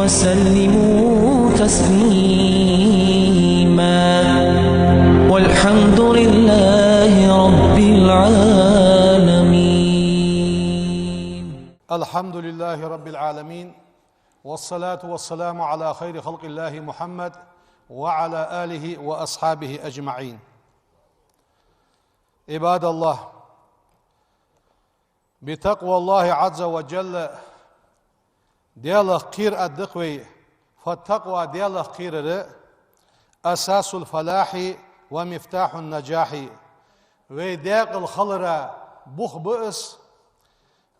وسلموا تسليما والحمد لله رب العالمين. الحمد لله رب العالمين، والصلاة والسلام على خير خلق الله محمد وعلى آله وأصحابه أجمعين. عباد الله، بتقوى الله عز وجل ديال خير الدقوي، فالتقوى ديال خير أساس الفلاح ومفتاح النجاح. ويداق الخلرة بخ بئس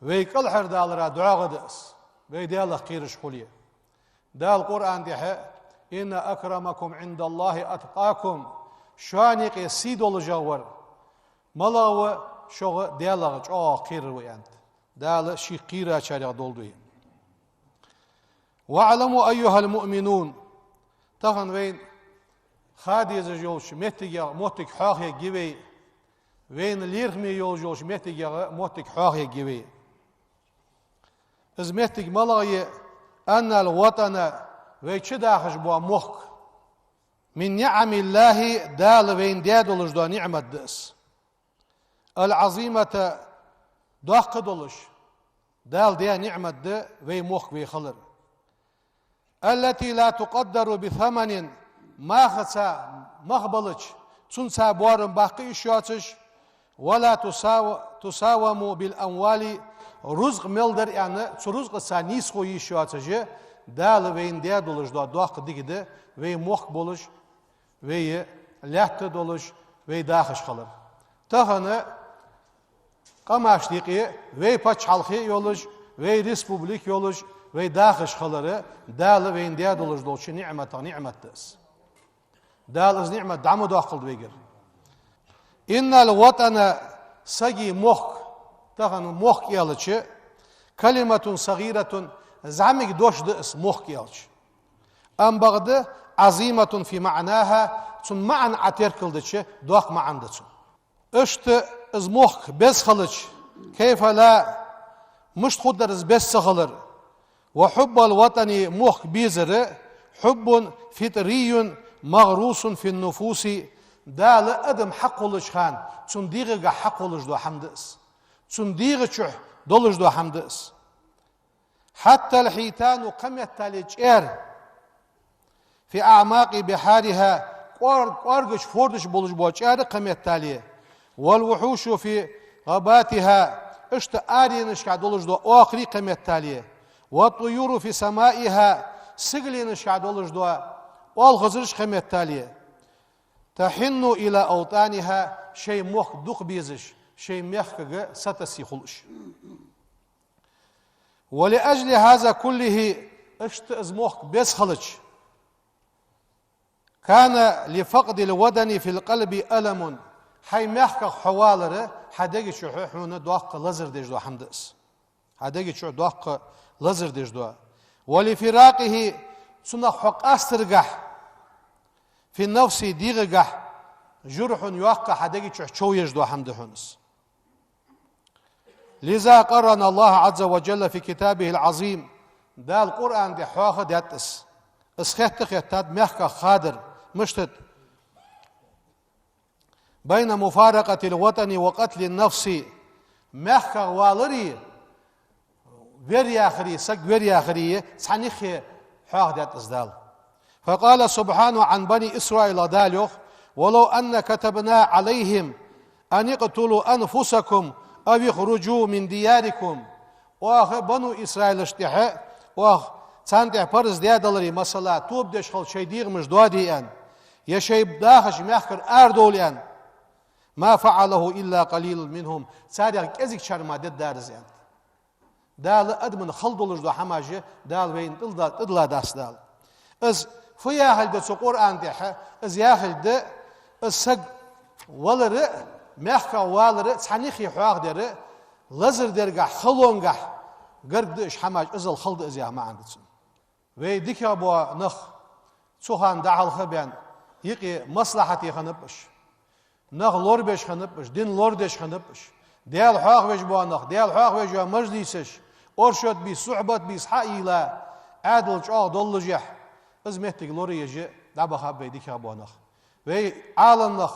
ويكل حردالرا دعاء دئس ويديال خير شخولية. دا القرآن دي إن أكرمكم عند الله أتقاكم شانق سيدول جاور ملاو شغ ديالغ خير ويانت دال شي قيرا شارع دولدوي. واعلموا أيها المؤمنون تفن وين خاديز جولش متجا موتك حاخي جيبي وين ليرمي يولجوش متجا موتك حاخي جيبي از متج ملاي أن الوطن ويشداخش بوا مخ من نعم الله دال وين دادولش دو نعمة دس العظيمة داق دولش دال دي نعمة د وي مخ وي خلر التي لا تقدر بثمن ما خسا مخبلش تنسى بوارن باقي اشياتش ولا تساوم بالأموال رزق ملدر يعني رزق سانيس خوي اشياتش دال وين دادولش دو داق ديگده وي مخ بولش وي لحت دولش وي داخش خلر تخنه قماش ديقي وي پاچ halkı yoluş وي ريسبوبليك yoluş وي داخش خلره دال وين دادولش دولش نعمة دس دال از نعمة دعمو داخل دويگر إن الوطن سجي مخ تخن مخ يالش كلمة صغيرة زعمك دوش دس مخ يالش أم بغد عظيمة في معناها تن معن عتيركلدش دوخ معن دتن اشت از مخ بس خلش كيف لا مش خدر از بس خلر وحب الوطن مخ بيزر حب فطري مغروس في النفوس دال ادم حق لش خان تن ديغه حق لش دو حمدس تن ديغه چه دولش دو حمدس حتى الحيتان قمت تلجر في أعماق بحارها قارقش فوردش بولش بوچار قمت تاليه والوحوش في غاباتها اشت آرينش كعدولش دو آخري قمت تاليه والطيور في سمائها سجلينش كعدولش دو والغزرش قمت تاليه تحن إلى أوطانها شيء مخ دوق بيزش شيء مخ ستسي خلش ولأجل هذا كله اشت ازموخ بس خلش كان لفقد الودن في القلب ألم حي محق حوالره حداقي شو حونه دوق لزر دجدو حمدس حداقي شو دوق لزر دجدو ولفراقه سنة حق أسترقح في النفس ديغقح جرح يوقع حداقي شو يجدو حمدهنس. لذا قرن الله عز وجل في كتابه العظيم دا القرآن دي حواخد يتس اسخيت خيتاد محق خادر مشتت بين مفارقة الوطن وقتل النفس محق والري ويري آخري سق ويري آخري سعنيخي حواخد يتس دال. فقال سبحانه عن بني إسرائيل دالوخ ولو أن كتبنا عليهم أن يقتلوا أنفسكم أو يخرجوا من دياركم وآخر بنو إسرائيل اشتحاء وآخر تانتح برز ديادلري مثلا توب دشخل شي ديغمش دواديان يا شي بداخش محكر أردوليان ما فعله إلا قليل منهم ساريخ كزيك شرما دد دارزيان دال أدمن خلدولش دو حماجي دال وين تدلا داس دال از فياهل دو سقور آندح از ياهل دو السق ولر محكا والر تانيخي حواغ در لزر درگah خلونگah گردش حماج ازل خلد ازياه ما عندتن وي ديكا بو نخ سوهان دعال خبيان يقي مصلحتي خنبش نخ لوربش خنبش دين لوردش خنبش ديال حواغ ويش بو نخ ديال حواغ ويش مجلسش ارشد بي صحبت بي صحائلا عادل جاء دولجح از مهتك لوري يجي دابا خاب بيدك أبوانخ وي عالنخ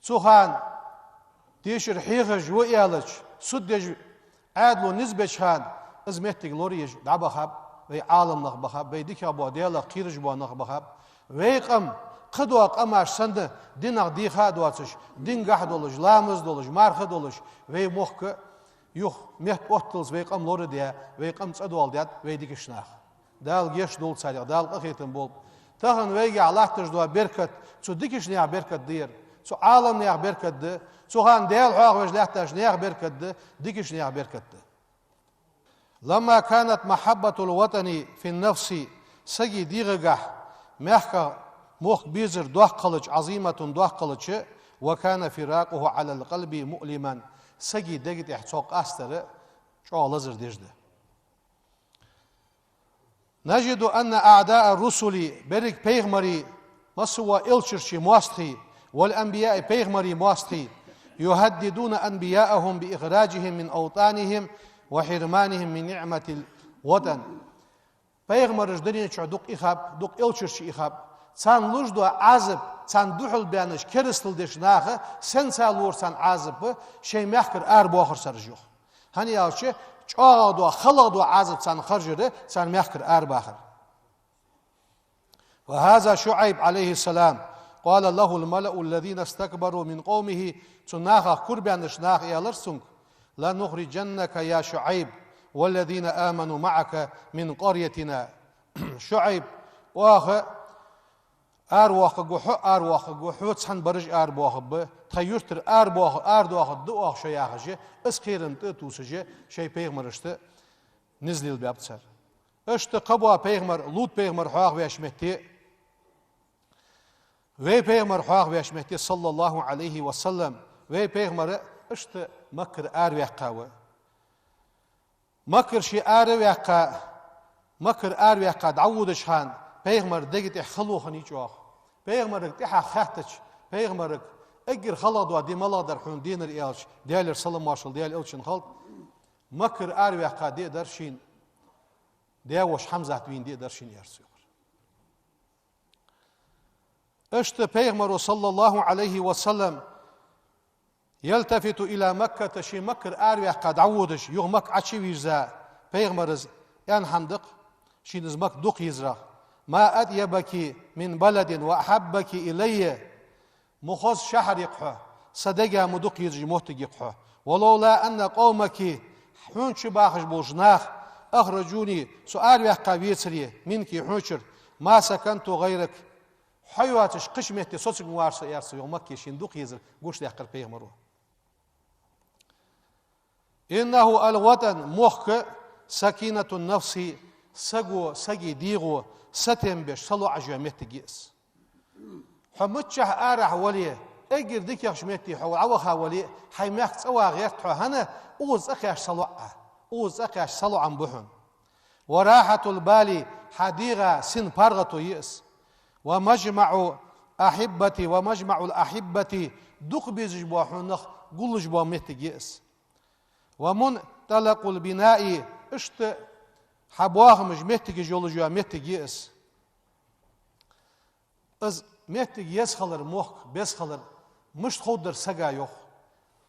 سوخان تيشر حيخج ويالج سدج عادلو نسبة خان از مهتك لوري يجي دابا خاب وي عالنخ بخاب بيدك أبو ديالا قيرج بوانخ بخاب وي قم قدوا قماش سند دينغ دي خادواتش دين قاعد دولج لامز دولج مارخ دولج وي موخك يوخ مهت أوتلز وي قم لوري ديا وي قم تصدوال ديات وي ديك شناخ دال جيش دول سالي دال أخيتن بول تهن ويجي على تجدوا بركة شو ديكش نيا بركة دير شو عالم نيا بركة ده شو هان ديال حاق وجلاتش نيا بركة ده ديكش نيا بركة ده لما كانت محبة الوطن في النفس سجي ديغجح محكا موخ بيزر دوح قلج عظيمة دوح قلج وكان فراقه على القلب مؤلما سجي دقت احتوق أستر شو لزر ديجده نجد أن أعداء الرسل برك بيغمري مسوى إلشرشي مواستخي والأنبياء بيغمري مواستخي يهددون أنبياءهم بإخراجهم من أوطانهم وحرمانهم من نعمة الوطن بيغمر جدرين شعدوك إخاب دوك إلشرشي إخاب سان لجدو عازب سان دوحل بيانش كرستل ديش ناخه سن سالور سان عازب شي محكر أربو آخر سرجوخ هني ياوشي چاغدو خلقدو عازب سان خرجره سان محكر أرباخر وهذا شعيب عليه السلام قال له الملأ الذين استكبروا من قومه تناخ قربانش ناخ يالرسنك لا نخرجنك يا شعيب والذين آمنوا معك من قريتنا شعيب واخ أرواح جوحو تسحن برج أرواح ب تيرتر أرواح دو شياخجة اسخيرن توسجة شيء بيغمرشت نزل البابتسر اشت قبوا بيغمر لوط بيغمر حاق ويشمتي وي بيغمر حاق ويشمتي صلى الله عليه وسلم وي بيغمر اشت مكر أرواح مكر شي أرواح دعودش خان بيغمر دقت خلو خنيجوخ بيغمرك تحا خاتش بيغمرك اجر خلط ودي ملا درحون دينر إيالش ديالر سلم مارشال ديال إلشن خلط مكر أروح قادي درشين ديوش حمزة وين دي درشين يرسيور اشت بيغمر صلى الله عليه وسلم يلتفت إلى مكة تشي مكر أروح قاد عودش يغمك عشي ويجزا بيغمرز يعني حمدق شين زمك دق يزرع ما أطيبك من بلد وأحبك إلي مخص شهر يقحه صدقا مدق يجي موتق يقحه ولولا أن قومك حونش باخش بوجناخ أخرجوني سؤال وحقا ويتري منك حونشر ما سكنت غيرك حيواتش قشمتي صوتك موارسة يارسة يومك يشين دق يزر قوش ليحقر بيغمرو إنه الوطن مخك سكينة النفس سجي ديغو ستم بيش صلو عجامت جيس حمتشه أرح وليه اجر ديك يخشمتي حول عوخا وليه حيماك تسوى غيرت هنا اوز اخيش صلو عن بحن وراحة البال حديغة سن بارغتو يس ومجمع الأحبة دق بيزجبوا حنخ قلجبوا مت جيس ومنطلق البناء اشت حبواغ مش مهتك جولجوا مهتك يس از مهتك يس خلر موخ بس خلر مش خودر سجا يوخ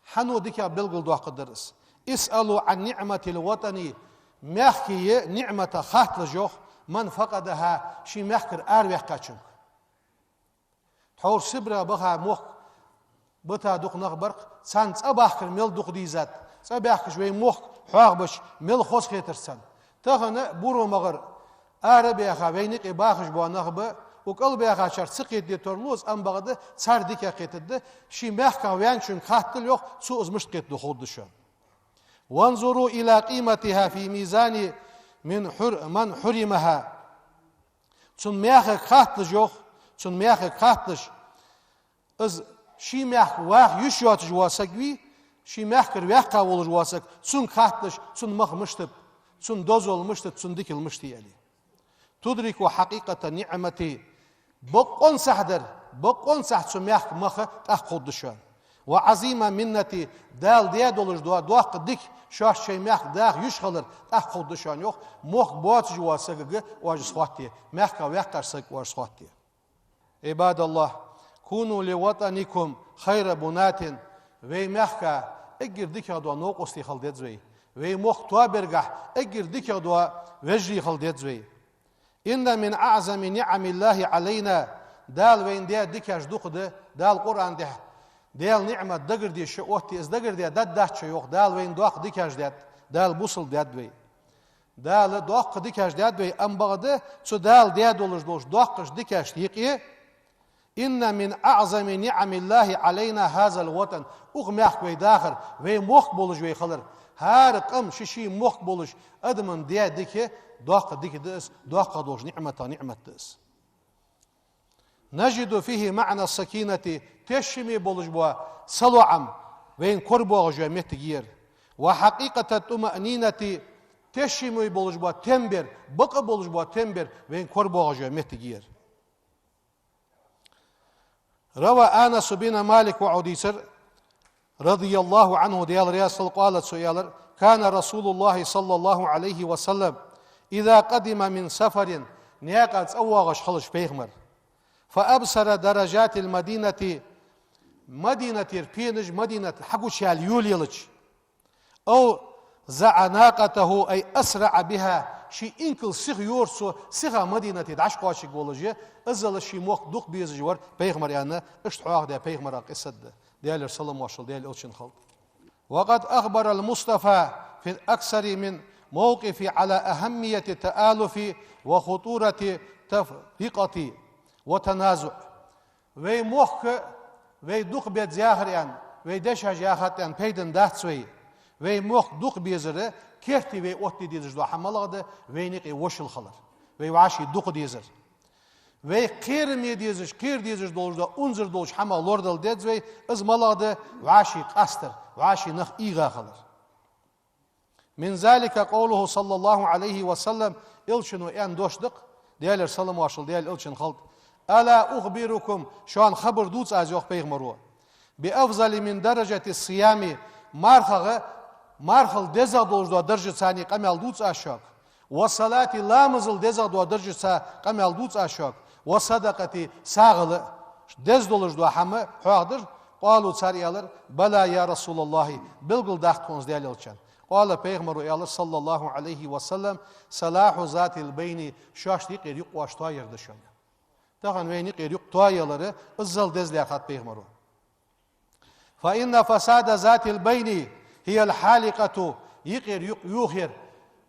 حنو ديكا بلغل دوا قدرس اسألوا عن نعمة الوطن مخكي نعمة خاطر جوخ من فقدها شي مخكر أروح قاتشنك تحور سبرا بخا موخ بتا دوق نغبرق سانت أباخر ميل دوق ديزات ساباخر شوي موخ حواغ بش ميل خوص خيتر سان تغنى بورو مغر عربي أخا بينك باخش بوا نغبة وقلبي أخا شر سقيت دي تورلوز أم بغده صار ديك قيتد شي مخكا ويانشون خاتل يوخ سوز مشتقيت دو خود دشان وانظروا إلى قيمتها في ميزان من حرمها تون ميخ خاتل جوخ تون ميخ خاتلش از شي ميخ واخ يشوات جواسقوي شي ميخ كر ويخا ول جواسق تون خاتلش تون مخ مشتب تون دوزول مشتب تون ديكل مشتي يعني تدرك حقيقة نعمتي بقون سحدر بقون سحت تون ميخ مخ تأخذ دشان وعظيمة منتي دال دياد ولش دوق ديك شاش شي مخ داخ يشخلر تخ خود شان يوخ مخ بوات جوا سجق واج صوتي مخ ويقر سج واج صوتي. عباد الله كونوا لوطنكم خير بنات وي مخ اجر ديك دو نوقستي خلدت زوي وي مخ تو برغح اجر ديك دو وجري خلدت زوي. إن من أعظم نعم الله علينا دال وين دي ديكاش دوخده دال قرآن ده دال نعمة دقر دي شوقتي از دقر دي دات شيوخ دال وين دوخ ديكاش دات دال بوصل دات وي دال دوخ ديكاش دات وي ام بغده سو دال دياد ولش دوش دوخش ديكاش يقي. إن من أعظم نعم الله علينا هذا الوطن أغميخ وي داخر وي موخ بولش وي خلر هار قم ششي موخ بولش أدمن دي ديكي دوخ ديكي دس دوخ دوش نعمة دس. نجد فيه معنى السكينة تشمي بولش بوا صلوعم وين كربو جاميت تغيير وحقيقة الطمأنينة تشمي بولش بوا تنبر بقى بولش بوا تنبر وين كربو جاميت تغيير. روى أنس بن مالك وعديسر رضي الله عنه ديال رياس قالت سؤال كان رسول الله صلى الله عليه وسلم إذا قدم من سفر نياقات أواغش خلش بيغمر فأبصر درجات المدينة مدينة البينج مدينة حقوش اليوليلج أو زعناقته أي أسرع بها شي إنكل سيغ يورسو سيغا مدينة دعش قواشي قولجي أزل شي موق دوق بيز جوار بيغمر يعني اشتحواه دي بيغمر قصد ديال السلام واشل ديال الألشن خلط. وقد أخبر المصطفى في الأكثر من موقف على أهمية التآلف وخطورة تفرقة وتنازع وي موخ وي دوق بيت زاهريان وي دشا جاهتان بيدن داتسوي وي موخ دوق بيزر كيرتي وي اوتي ديزر دو حمالغد وي نيقي وشل خلر وي واشي دوق ديزر وي قير مي ديزر قير ديزر دولج دو انزر دولج حمال لوردل ديزوي از مالغد واشي قاستر واشي نخ ايغا خلر. من ذلك قوله صلى الله عليه وسلم إلشن وإن دوشدق ديال السلام واشل ديال إلشن خلط ألا أخبركم شان خبر دوتس از يوخ بيغمرو بأفضل من درجة الصيام مارخل دزا دولج دو درجة ثاني قمال دوتس أشاك والصلاة لامزل دزا دو درجة ثاني قمال دوتس أشاك والصدقة ساغل دز دولج دو حمى حاضر قالوا ساريالر بلا يا رسول الله بلغل داختونز ديال إلشن قال پیغمبر صلى الله عليه وسلم صلاح ذات البين شاشتي قيريق واشتوا يردشان تاخن ويني قيريق توايلره ازل دزليخات پیغمبر. فإن فساد ذات البين هي الحالقة يقيريق يوخر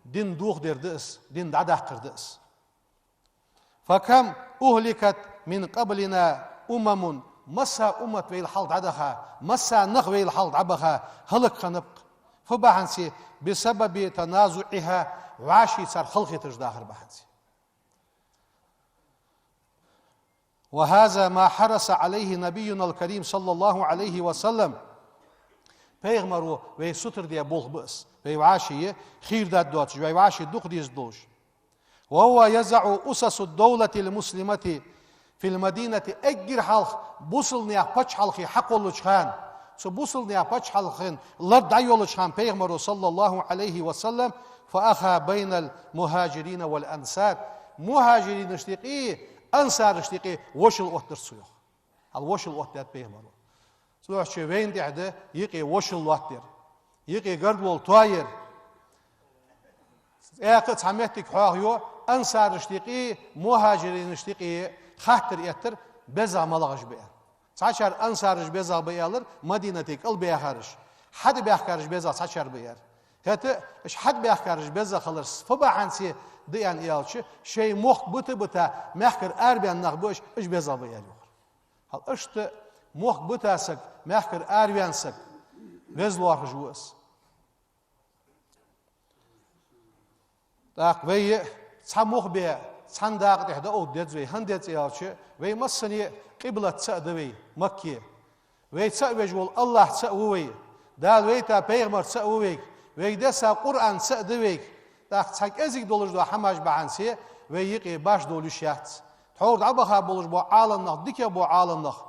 دين دوخ دردس دين دعدح قردس. فكم أهلكت من قبلنا مسا أمت ويل حالد عدخا مسا نخ ويل حالد عبخا هلك خنبق فبحنسي بسبب تنازعها وعاشي صار خلقي تجداخر بحنسي. وهذا ما حرص عليه نبينا الكريم صلى الله عليه وسلم پیغمبر وی ستر دي بولغ بس وی وعاشي خير داد دوتش وی وعاشي دوخ ديز دوش. وهو يزع أسس الدولة المسلمة في المدينة أجر حلق بوصل نيا بچ حلقي حق خان سو بوصل نيا بچ حلقين لرد عيولش خان پیغمبر صلى الله عليه وسلم فأخا بين المهاجرين والأنصار مهاجرين اشتقي أنصار اشتقي وشل وقتر سيوخ الوشل وقتر پیغمبر سوح شوين دي عده يقي وشل وقتر يقي قردول طاير اقت حميتك حاغيو أنصار اشتقي مهاجرين اشتقي خاطر يتر بزا ملغش بيا ساشر أنصارش بزا بيالر مدينتك البيا خارج حد بيا خارج بزا ساشر بيار هته اش حد بيا خارج بزا خلص فبعنسي ديان يالش شيء مخ بتا محكر اربيان نخبوش اش بزا بيال هل اشت مخ بتاسك محكر اربيانسك بزلوار جوس داق وي صمخ بيا صنداق تحت او دزوي هندت يالش وي مسني قبلة تسأدوي مكة وي تسأوي الله تسأوي دال ويتا پیغمبر تسأوي وي دسا قرآن تسأدوي داق تساك ازيك دولج دو حماش بعنسي وي يقي باش دولش يحت تحور عبخا بولج بو عالم نخ ديكا بو عالم نخ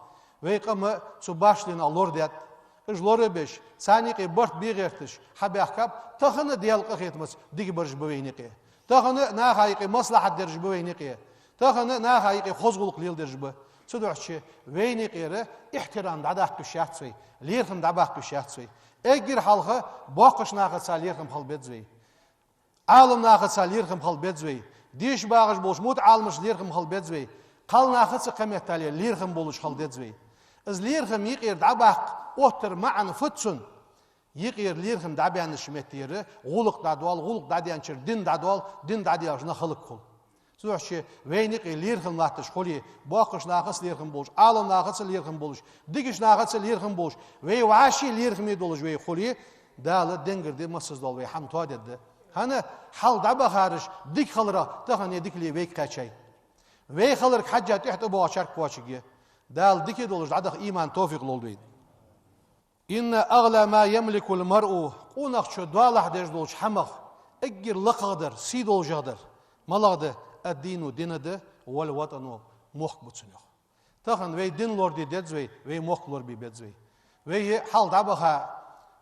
وي قم سو باش لنا اللور ديت إجلوري بيش سانيقي برت بيغيرتش حبيحكب تخن ديالق خيتمس ديك برج بوينيقي تخن ناخايقي مصلحة درج بوينيقي تخن ناخايقي خزغلق ليل درج بو سدوحشي وينيقيري احترام دعداق الشيحتسوي ليرخم دعباق الشيحتسوي اجر حلقة باقش ناقصا ليرخم حل بيتزوي عالم ناقصا ليرخم حل بيتزوي ديش باغش بولش موت عالمش ليرخم حل بيتزوي قال ناقصا قميت تالي ليرخم بولش حل بيتزوي از ليرخم يقير دعباق اوتر معن فتسن يقير ليرخم دعبيان الشمتيري غلق دعدوال غلق دعديانشر دين دعدوال دين دعديانشنا خلق خل سوحشي وينيقي ليرخم لاتش خولي باقش ناقص ليرخم بولش عالم ناقص ليرخم بولش ديكش ناقص ليرخم بولش وي واشي ليرخم يدولش وي خولي دال دنجر دي مسز دول وي حم توادد هنا حل دعبا خارج ديك خلرا تخن ديك لي ويك قاچاي وي خلرك حاجه تحت بو شرق بوشيگي دال ديك دولش عدق ايمان توفيق لولدين ان اغلى ما يملك المرء قونق شو دوالح دجدولش حمق اجر لقدر سيدول جادر ملغده الدين دينده والوطن موخ بوتسنيخ تخن وي دين لور دي دزوي وي موخ لور بي بزوي وي حال دابها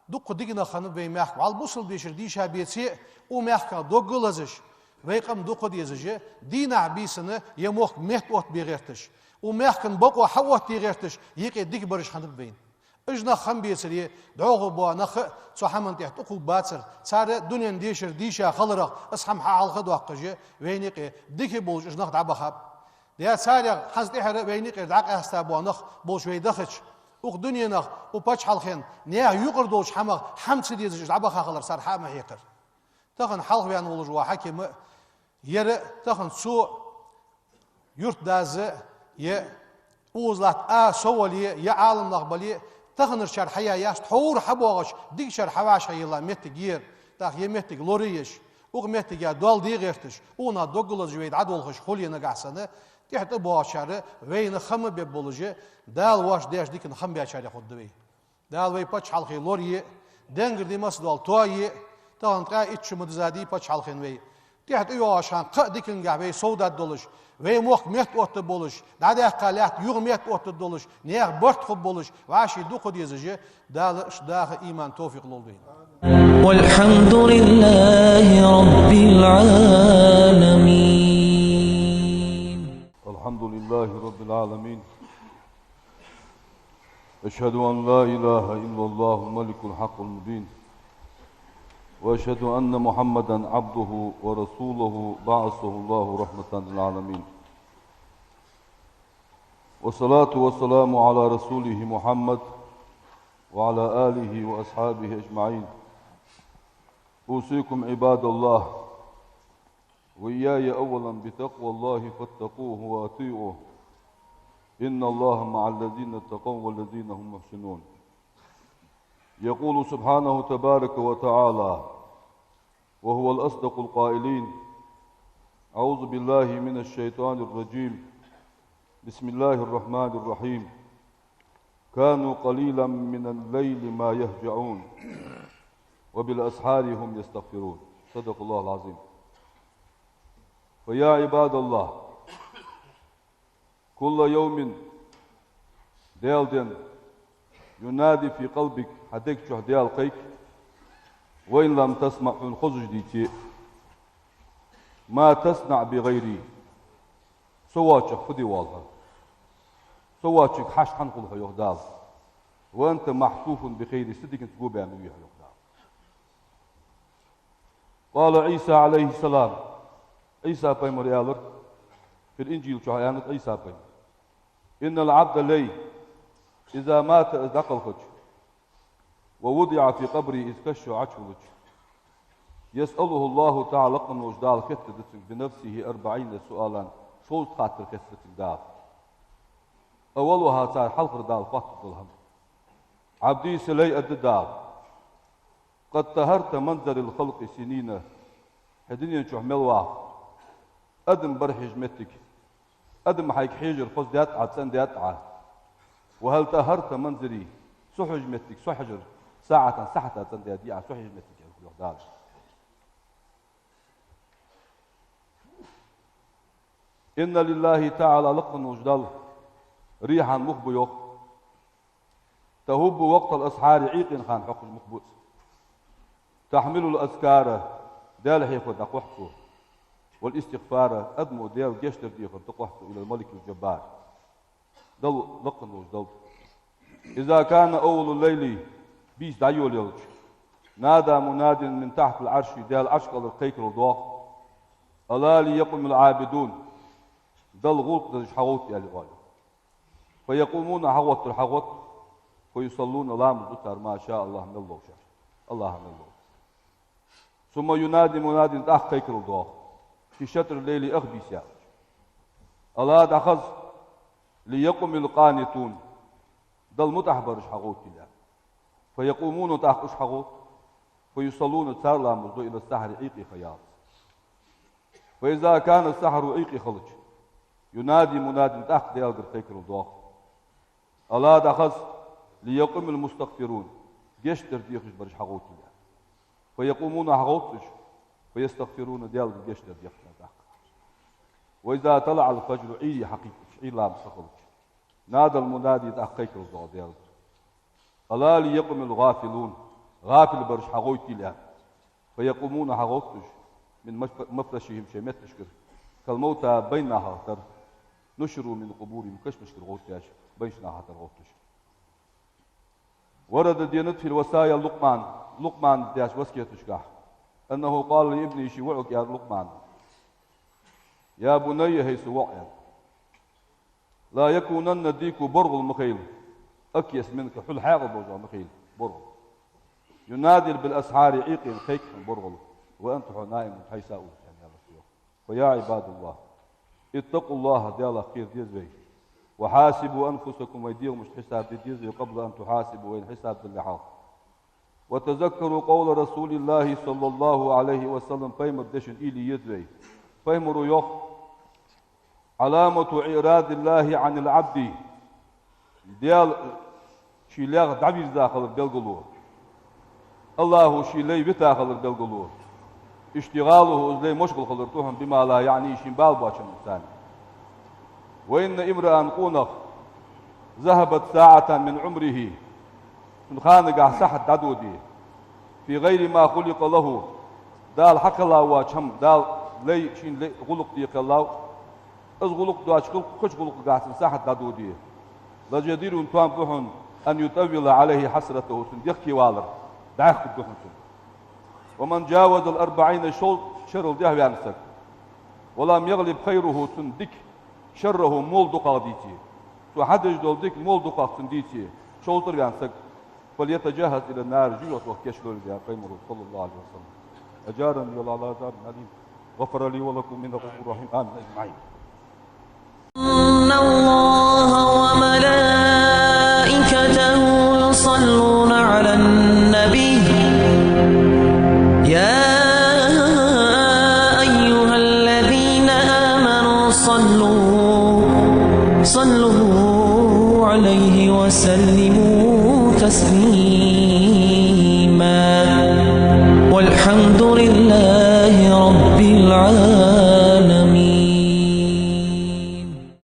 دوق ديغنا خن وي ماخ وال بوسل بيشر دي شابيتي او ماخ دوغلازش وي قم دوق ديزجه دينا بيسنه يموخ مهت اوت بيغرتش او ماخن بقو حوت ديغرتش يقي ديك برش خن بين اجنا خم بيسري دوغ بو نخ صحمن تحت اقو باتر صار دنيا ديشر ديشا خلرق اسحم حال خدوقجه وينيقي ديكي بولج اجنا دعبا خاب ديا صار حزد احر وينيقي دعق استابو نخ بولش ويدخش اق دنيا نخ وباش حلخين نيا يقردوش حما حمس ديز دعبا خلر صار حما هيقر تخن حلخ بيان ولج وحكيم ير تخن سو يرت داز ي اوزلات سولي يا عالم نقبلي تخنر شر حيا ياش تحور حبوغش ديك شر حواش هيلا متجير تاخ يمتج لوريش وغ متجا دول ديغرتش ونا دوغل جويد عدولخش خولي نغاسنه تحت بواشر وين خم ببولجه دال واش ديش ديك خم بياشر خدوي دال وي باچ حلخي لوري دنگر ديماس دول توي تانقا اتش مدزادي باچ حلخين وي تحت يواشان ق ديكن غاوي سودا دولش وي موخ مهت اوت بولش دادا قالات يوغ مهت اوت دولش نيغ برت خب بولش واشي دو خد يزجه دالش داخ ايمان توفيق لولدين والحمد لله رب العالمين. الحمد لله رب العالمين. أشهد أن لا إله إلا الله الملك الحق المبين، وأشهد أن محمدا عبده ورسوله بعثه الله رحمة للعالمين، والصلاة والسلام على رسوله محمد وعلى آله وأصحابه أجمعين. أوصيكم عباد الله وإياي أولا بتقوى الله فاتقوه وأطيعوه، إن الله مع الذين اتقوا والذين هم محسنون. يقول سبحانه تبارك وتعالى وهو الأصدق القائلين: أعوذ بالله من الشيطان الرجيم، بسم الله الرحمن الرحيم. كانوا قليلا من الليل ما يهجعون وبالأسحار هم يستغفرون. صدق الله العظيم. فيا عباد الله، كل يوم ديالدن ينادي في قلبك حدك شو ديال قيك، وإن لم تسمع من خزج ديتي ما تصنع بغيري. سواتشك خدي والله، سواتشك حش حنقل في يغدال، وأنت محفوف بخير صدق تقول بأمي يغدال. قال عيسى عليه السلام، عيسى بيمر يالر في الإنجيل شو هيانت عيسى بيمر: إن العبد لي إذا مات أذقل خج ووضع في قبري إذ كشوا عشولج يسأله الله تعالى لقن وجدال كتدت بنفسه 40 سؤالا شو خاطر كتدت دال. أولها صار حلق دال فاتت الهم: عبدي سلي الدال قد طهرت منظر الخلق سنين، هدني شو ملوا أدم برحج متك أدم حيك حجر خذ ديات عدسان ديات عاد، وهل طهرت منظري سحج متك سحجر ساعة سحت عدسان ديات دي سحج متك يا إن لله تعالى لقن وجدال ريحا مخبيوخ تهب وقت الأسحار عيق خان حق المقبوس تحمل الأذكار دال حيكو تقوحته والاستغفار أدمو ديال جشتر ديخو تقوحته إلى الملك الجبار دل لقن وش دل إذا كان أول الليل بيس دعيو ليلج نادى مناد من تحت العرش ديال عرش قال القيكر الضوء ألا ليقم العابدون دل غلق دج حوت يا لغاية فيقومون حوت الحوت ويصلون لام الزتار ما شاء الله من الله شاء الله من الله ثم ينادي مناد تحت قيكر الضوء في شطر الليل أخبي ساعة ألا دخز ليقم القانتون دل متحبر حوت الله فيقومون تحت حوت ويصلون تار لام إلى السحر عيقي خياط فإذا كان السحر عيقي خلج ينادي مناد تحت ديال قيكر الضوء ألا دخز ليقم المستغفرون جشتر ديخش برش حقوتي فيقومون حقوتش فيستغفرون ديال جشتر ديخش وإذا طلع الفجر عي حقيقة عي لا مستقلش نادى المنادي تحت قيكر الضوء ديال ألا ليقم الغافلون غافل برش حقوتي لها فيقومون حقوتش من مفرشهم شيمت تشكر كالموتى بينها تر نشروا من قبورهم كشمش الغوتاش بيشنا هتر غوتش ورد دينت في الوصايا لقمان داش وسكيتشكا انه قال لابني شوعك يا لقمان يا بني هيس وعيا لا يكونن ديك برغ المخيل اكيس منك حل حاغ بوجع مخيل برغ ينادي بالاسحار عيق خيك برغل وانت نائم حيث يعني يا رسول فيا عباد الله اتقوا الله ديال خير ديزوي وحاسبوا انفسكم ويديهم مش حساب ديزوي قبل ان تحاسبوا وين حساب باللحاظ وتذكروا قول رسول الله صلى الله عليه وسلم فهم بدشن إلي يدوي فهم يخ علامة إراد الله عن العبد ديال شيلاغ دعبيز داخل القلوب الله شيلي بتاخل القلوب اشتغاله زي مشغل خلرتوهم بما لا يعني شنبال باشن الإنسان وإن امرأ قونخ ذهبت ساعة من عمره من خانق سحت عدودي في غير ما خلق له دال حق الله واشم دال لي شين لي غلق ديك الله از غلق دواش كش غلق قاعد ساحت عدودي لجدير انتوان بحن أن يطول عليه حسرته سنديخي والر داخل بحن ومن جاوز 40 شر ده يانسك ولم يغلب خيره سندك شره مول دقاديتي وحدج دولدك مول دقا سنديتي شولتر يانسك فليتجهز إلى النار جوة وكشلول يا قيمر صلى الله عليه وسلم أجارني الله لا دار عليم غفر لي ولكم من الغفور الرحيم آمين أجمعين إن الله وملائكته يصلون على النبي يا أيها الذين آمنوا صلوا عليه وسلموا تسليما والحمد لله رب العالمين.